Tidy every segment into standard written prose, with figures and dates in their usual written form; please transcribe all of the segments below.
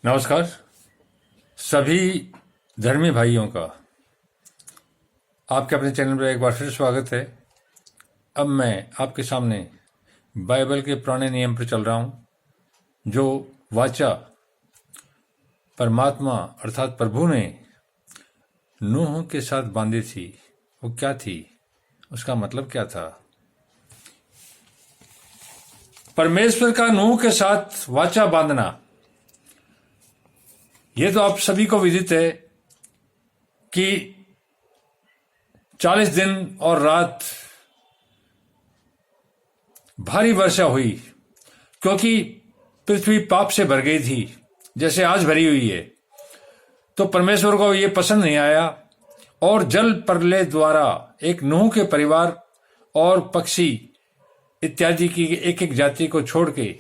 नमस्कार सभी धर्मी भाइयों का आपके अपने चैनल पर एक बार फिर स्वागत है। अब मैं आपके सामने बाइबल के पुराने नियम पर चल रहा हूं। जो वाचा परमात्मा अर्थात प्रभु ने नूह के साथ बांधी थी वो क्या थी, उसका मतलब क्या था। परमेश्वर का नूह के साथ वाचा बांधना, ये तो आप सभी को विदित है कि 40 दिन और रात भारी वर्षा हुई, क्योंकि पृथ्वी पाप से भर गई थी जैसे आज भरी हुई है। तो परमेश्वर को ये पसंद नहीं आया और जल प्रलय द्वारा एक नूह के परिवार और पक्षी इत्यादि की एक एक जाति को छोड़ के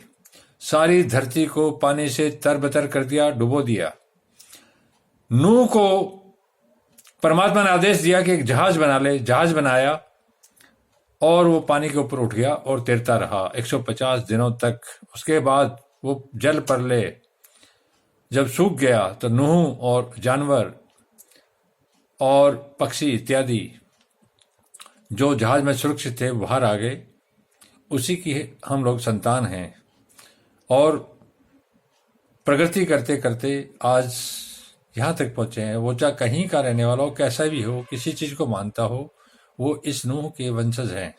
सारी धरती को पानी से तरबतर कर दिया, डुबो दिया। नूह को परमात्मा ने आदेश दिया कि एक जहाज बना ले। जहाज बनाया और वो पानी के ऊपर उठ गया और तैरता रहा 150 दिनों तक। उसके बाद वो जल प्रलय जब सूख गया तो नूह और जानवर और पक्षी इत्यादि जो जहाज में सुरक्षित थे बाहर आ गए। उसी की हम लोग संतान हैं और प्रगति करते करते आज यहाँ तक पहुंचे हैं। वो चाहे कहीं का रहने वाला हो, कैसा भी हो, किसी चीज को मानता हो, वो इस नूह के वंशज हैं।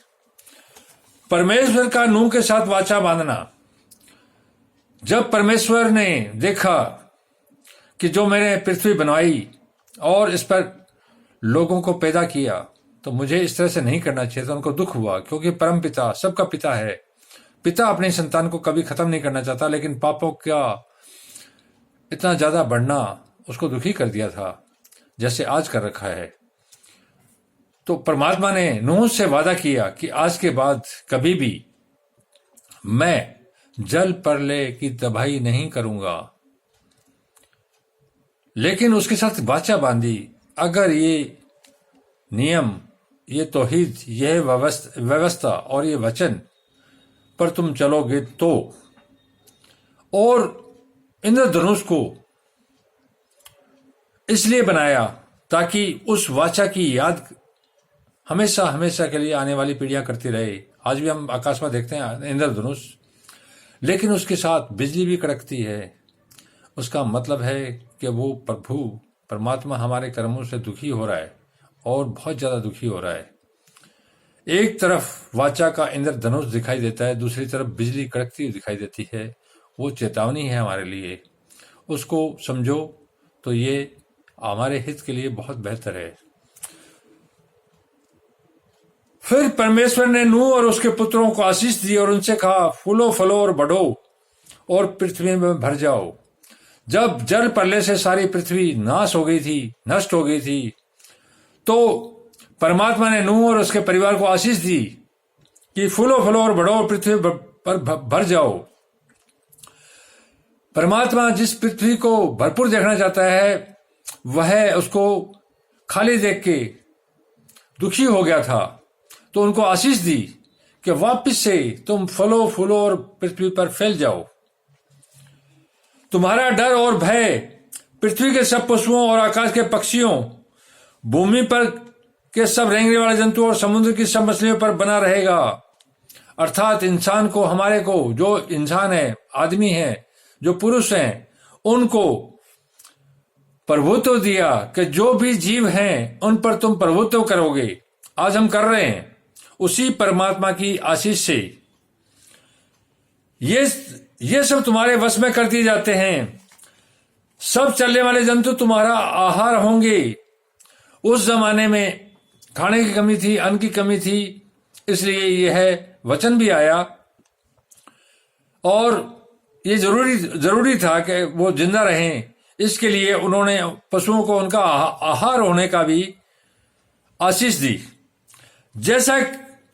परमेश्वर का नूह के साथ वाचा बांधना, जब परमेश्वर ने देखा कि जो मैंने पृथ्वी बनवाई और इस पर लोगों को पैदा किया तो मुझे इस तरह से नहीं करना चाहिए, तो उनको दुख हुआ। क्योंकि परम पिता सबका पिता है। पिता अपनी संतान को कभी खत्म नहीं करना चाहता, लेकिन पापों का इतना ज्यादा बढ़ना उसको दुखी कर दिया था जैसे आज कर रखा है। तो परमात्मा ने नूह से वादा किया कि आज के बाद कभी भी मैं जल प्रलय की तबाही नहीं करूंगा, लेकिन उसके साथ वाचा बांधी। अगर ये नियम, ये तौहीद, यह व्यवस्था और ये वचन पर तुम चलोगे तो, और इंद्रधनुष को इसलिए बनाया ताकि उस वाचा की याद हमेशा हमेशा के लिए आने वाली पीढ़ियां करती रहे। आज भी हम आकाश में देखते हैं इंद्रधनुष, लेकिन उसके साथ बिजली भी कड़कती है। उसका मतलब है कि वो प्रभु परमात्मा हमारे कर्मों से दुखी हो रहा है और बहुत ज्यादा दुखी हो रहा है। एक तरफ वाचा का इंद्रधनुष दिखाई देता है, दूसरी तरफ बिजली कड़कती हुई दिखाई देती है। वो चेतावनी है हमारे लिए। उसको समझो तो ये हमारे हित के लिए बहुत बेहतर है। फिर परमेश्वर ने नूह और उसके पुत्रों को आशीष दी और उनसे कहा, फूलो फलो और बढ़ो और पृथ्वी में भर जाओ। जब जल प्रलय से सारी पृथ्वी नाश हो गई थी, नष्ट हो गई थी, तो परमात्मा ने नूह और उसके परिवार को आशीष दी कि फूलो फलो और बढ़ो और पृथ्वी पर भर जाओ। परमात्मा जिस पृथ्वी को भरपूर देखना चाहता है वह उसको खाली देख के दुखी हो गया था, तो उनको आशीष दी कि वापस से तुम फलो फूलो और पृथ्वी पर फैल जाओ। तुम्हारा डर और भय पृथ्वी के सब पशुओं और आकाश के पक्षियों, भूमि पर के सब रेंगने वाले जंतु और समुद्र की सब मछलियों पर बना रहेगा। अर्थात इंसान को, हमारे को, जो इंसान है, आदमी है, जो पुरुष हैं, उनको प्रभुत्व दिया कि जो भी जीव हैं उन पर तुम प्रभुत्व करोगे। आज हम कर रहे हैं उसी परमात्मा की आशीष से। ये सब तुम्हारे वश में कर दिए जाते हैं। सब चलने वाले जंतु तुम्हारा आहार होंगे। उस जमाने में खाने की कमी थी, अन्न की कमी थी, इसलिए यह वचन भी आया और ये जरूरी था कि वो जिंदा रहें। इसके लिए उन्होंने पशुओं को उनका आहार होने का भी आशीष दी। जैसा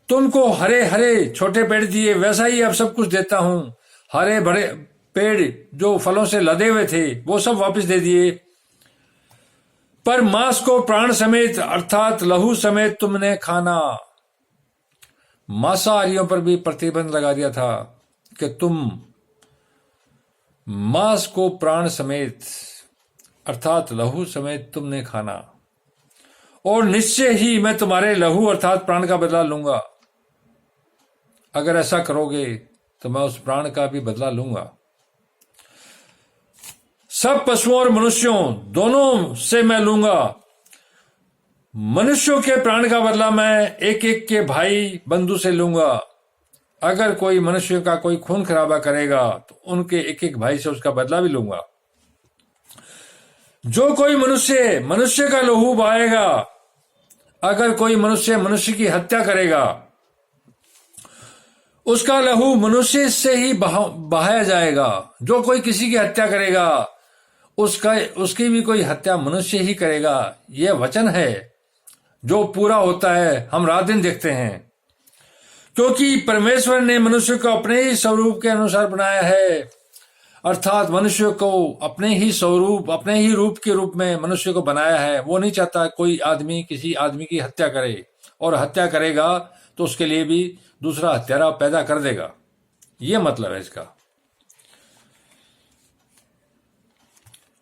तुमको हरे हरे छोटे पेड़ दिए, वैसा ही अब सब कुछ देता हूं। हरे भरे पेड़ जो फलों से लदे हुए थे वो सब वापस दे दिए, पर मांस को प्राण समेत अर्थात लहू समेत तुमने खाना। मांसाहारियों पर भी प्रतिबंध लगा दिया था कि तुम मांस को प्राण समेत अर्थात लहू समेत तुमने खाना, और निश्चय ही मैं तुम्हारे लहू अर्थात प्राण का बदला लूंगा। अगर ऐसा करोगे तो मैं उस प्राण का भी बदला लूंगा। सब पशुओं और मनुष्यों दोनों से मैं लूंगा। मनुष्यों के प्राण का बदला मैं एक एक के भाई बंधु से लूंगा। अगर कोई मनुष्य का कोई खून खराबा करेगा तो उनके एक एक भाई से उसका बदला भी लूंगा। जो कोई मनुष्य मनुष्य का लहू बहाएगा, अगर कोई मनुष्य मनुष्य की हत्या करेगा, उसका लहू मनुष्य से ही बहाया जाएगा। जो कोई किसी की हत्या करेगा, उसकी भी कोई हत्या मनुष्य ही करेगा। यह वचन है जो पूरा होता है, हम रात दिन देखते हैं। क्योंकि परमेश्वर ने मनुष्य को अपने ही स्वरूप के अनुसार बनाया है, अर्थात मनुष्य को अपने ही स्वरूप अपने ही रूप के रूप में मनुष्य को बनाया है। वो नहीं चाहता कोई आदमी किसी आदमी की हत्या करे, और हत्या करेगा तो उसके लिए भी दूसरा हत्यारा पैदा कर देगा। ये मतलब है इसका।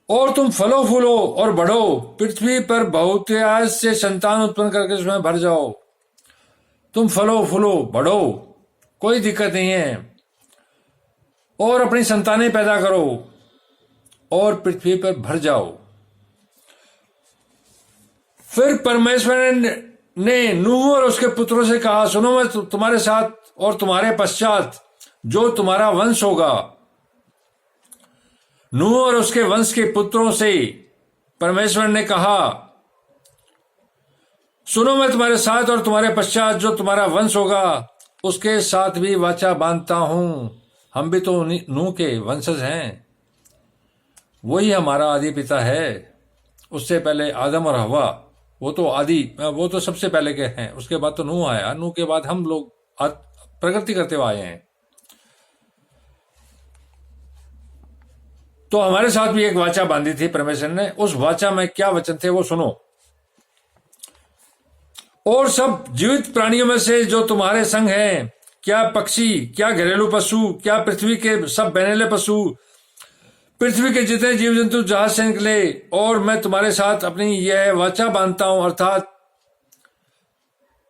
और तुम फलो फूलो और बढ़ो, पृथ्वी पर बहुतायत से संतान उत्पन्न करके उसमें भर जाओ। तुम फलो फूलो बढ़ो, कोई दिक्कत नहीं है, और अपनी संतानें पैदा करो और पृथ्वी पर भर जाओ। फिर परमेश्वर ने नूह और उसके पुत्रों से कहा, सुनो मैं तुम्हारे साथ और तुम्हारे पश्चात जो तुम्हारा वंश होगा। नूह और उसके वंश के पुत्रों से परमेश्वर ने कहा, सुनो मैं तुम्हारे साथ और तुम्हारे पश्चात जो तुम्हारा वंश होगा उसके साथ भी वाचा बांधता हूं। हम भी तो नूह के वंशज हैं, वही हमारा आदि पिता है। उससे पहले आदम और हवा, वो तो सबसे पहले के हैं। उसके बाद तो नूह आया, नूह के बाद हम लोग प्रगति करते हुए आए हैं। तो हमारे साथ भी एक वाचा बांधी थी परमेश्वर ने। उस वाचा में क्या वचन थे वो सुनो। और सब जीवित प्राणियों में से जो तुम्हारे संग हैं, क्या पक्षी, क्या घरेलू पशु, क्या पृथ्वी के सब बहनेले पशु, पृथ्वी के जितने जीव जंतु जहाज से निकले, और मैं तुम्हारे साथ अपनी यह वाचा बांधता हूं, अर्थात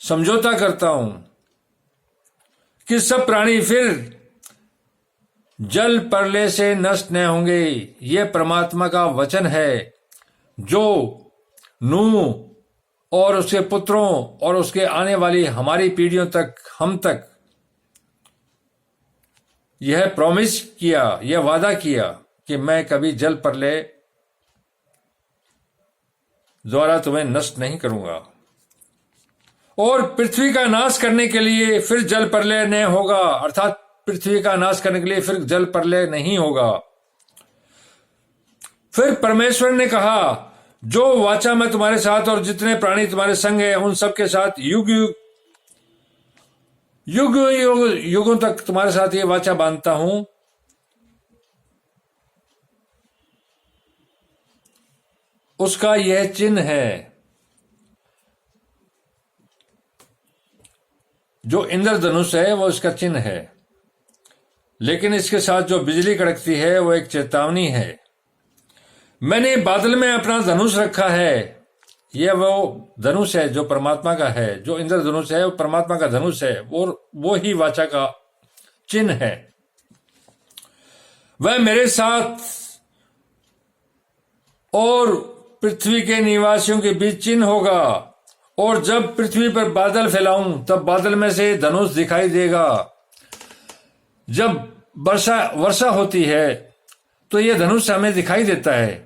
समझौता करता हूं कि सब प्राणी फिर जल प्रलय से नष्ट न होंगे। यह परमात्मा का वचन है जो नूह और उसके पुत्रों और उसके आने वाली हमारी पीढ़ियों तक, हम तक यह प्रॉमिस किया, यह वादा किया कि मैं कभी जल प्रलय द्वारा तुम्हें नष्ट नहीं करूंगा। और पृथ्वी का नाश करने के लिए फिर जल प्रलय नहीं होगा, अर्थात पृथ्वी का नाश करने के लिए फिर जल प्रलय नहीं होगा। फिर परमेश्वर ने कहा, जो वाचा मैं तुम्हारे साथ और जितने प्राणी तुम्हारे संग हैं उन सब के साथ युगों तक तुम्हारे साथ ये वाचा बांधता हूं। उसका यह चिन्ह है, जो इंद्रधनुष है वो इसका चिन्ह है, लेकिन इसके साथ जो बिजली कड़कती है वो एक चेतावनी है। मैंने बादल में अपना धनुष रखा है। यह वो धनुष है जो परमात्मा का है, जो इंद्रधनुष है वो परमात्मा का धनुष है, वो ही वाचा का चिन्ह है। वह मेरे साथ और पृथ्वी के निवासियों के बीच चिन्ह होगा, और जब पृथ्वी पर बादल फैलाऊं तब बादल में से धनुष दिखाई देगा। जब वर्षा होती है तो यह धनुष हमें दिखाई देता है।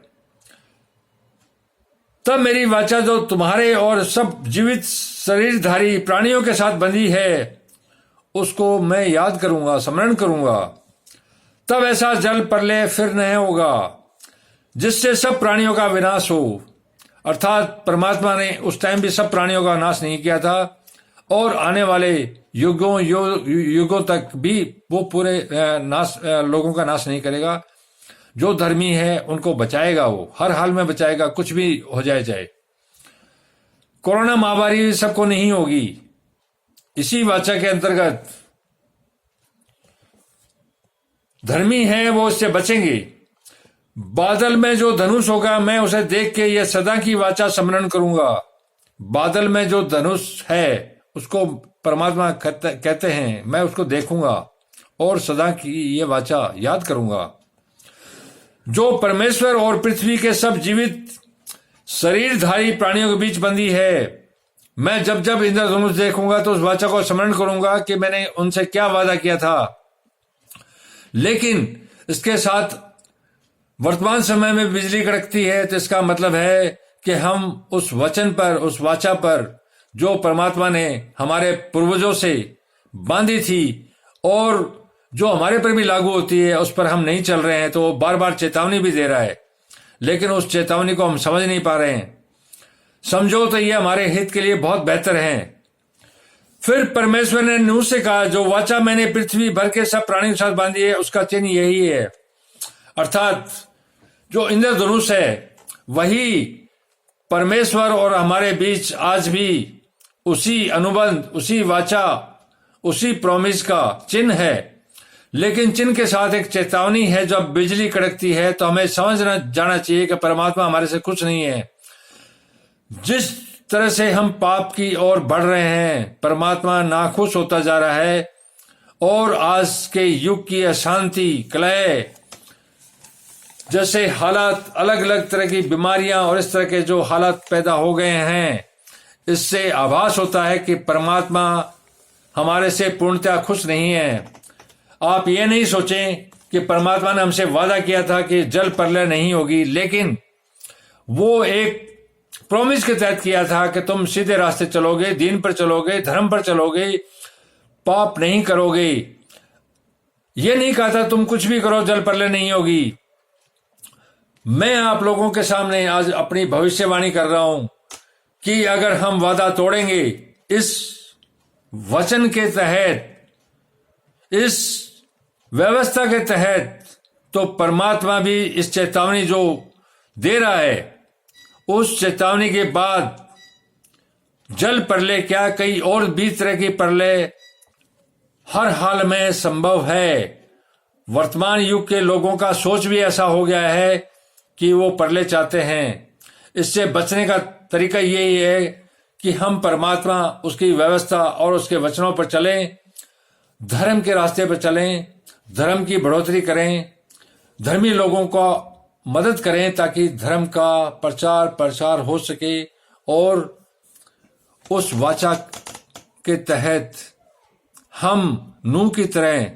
तब मेरी वाचा जो तुम्हारे और सब जीवित शरीरधारी प्राणियों के साथ बंधी है उसको मैं याद करूंगा, स्मरण करूंगा। तब ऐसा जल प्रलय फिर नहीं होगा जिससे सब प्राणियों का विनाश हो। अर्थात परमात्मा ने उस टाइम भी सब प्राणियों का नाश नहीं किया था, और आने वाले युगों तक भी वो पूरे लोगों का नाश नहीं करेगा। जो धर्मी है उनको बचाएगा, वो हर हाल में बचाएगा, कुछ भी हो जाए। कोरोना महामारी सबको नहीं होगी। इसी वाचा के अंतर्गत धर्मी हैं वो इससे बचेंगे। बादल में जो धनुष होगा मैं उसे देख के यह सदा की वाचा स्मरण करूंगा। बादल में जो धनुष है उसको परमात्मा कहते हैं, मैं उसको देखूंगा और सदा की ये वाचा याद करूंगा। जो परमेश्वर और पृथ्वी के सब जीवित शरीरधारी प्राणियों के बीच बंधी है, मैं जब जब इंद्रधनुष देखूंगा तो उस वाचा को स्मरण करूंगा कि मैंने उनसे क्या वादा किया था। लेकिन इसके साथ वर्तमान समय में बिजली कड़कती है, तो इसका मतलब है कि हम उस वचन पर, उस वाचा पर जो परमात्मा ने हमारे पूर्वजों से बांधी थी और जो हमारे पर भी लागू होती है, उस पर हम नहीं चल रहे हैं। तो वो बार बार चेतावनी भी दे रहा है, लेकिन उस चेतावनी को हम समझ नहीं पा रहे हैं। समझो तो ये हमारे हित के लिए बहुत बेहतर है। फिर परमेश्वर ने नूह से कहा, जो वाचा मैंने पृथ्वी भर के सब प्राणियों के साथ बांधी है उसका चिन्ह यही है। अर्थात जो इंद्रधनुष है वही परमेश्वर और हमारे बीच आज भी उसी अनुबंध, उसी वाचा, उसी प्रॉमिस का चिन्ह है। लेकिन चिन्ह के साथ एक चेतावनी है। जब बिजली कड़कती है तो हमें समझना जाना चाहिए कि परमात्मा हमारे से कुछ नहीं है। जिस तरह से हम पाप की ओर बढ़ रहे हैं, परमात्मा नाखुश होता जा रहा है और आज के युग की अशांति, कलह जैसे हालात, अलग अलग तरह की बीमारियां और इस तरह के जो हालात पैदा हो गए हैं, इससे आभास होता है कि परमात्मा हमारे से पूर्णतः खुश नहीं है। आप ये नहीं सोचें कि परमात्मा ने हमसे वादा किया था कि जल प्रलय नहीं होगी, लेकिन वो एक प्रॉमिस के तहत किया था कि तुम सीधे रास्ते चलोगे, दीन पर चलोगे, धर्म पर चलोगे, पाप नहीं करोगे। ये नहीं कहा था तुम कुछ भी करो जल प्रलय नहीं होगी। मैं आप लोगों के सामने आज अपनी भविष्यवाणी कर रहा हूं कि अगर हम वादा तोड़ेंगे इस वचन के तहत, इस व्यवस्था के तहत, तो परमात्मा भी इस चेतावनी जो दे रहा है, उस चेतावनी के बाद जल प्रलय क्या, कई और भी तरह की प्रलय हर हाल में संभव है। वर्तमान युग के लोगों का सोच भी ऐसा हो गया है कि वो प्रलय चाहते हैं। इससे बचने का तरीका यही है कि हम परमात्मा, उसकी व्यवस्था और उसके वचनों पर चलें, धर्म के रास्ते पर चलें, धर्म की बढ़ोतरी करें, धर्मी लोगों को मदद करें ताकि धर्म का प्रचार हो सके और उस वाचा के तहत हम नूह की तरह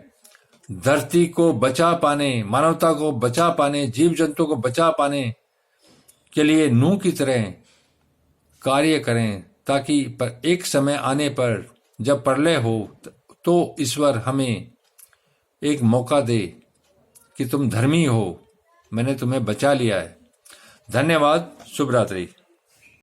धरती को बचा पाने, मानवता को बचा पाने, जीव जंतु को बचा पाने के लिए नूह की तरह कार्य करें, ताकि एक समय आने पर जब प्रलय हो तो ईश्वर हमें एक मौका दे कि तुम धर्मी हो, मैंने तुम्हें बचा लिया है। धन्यवाद। शुभ रात्रि।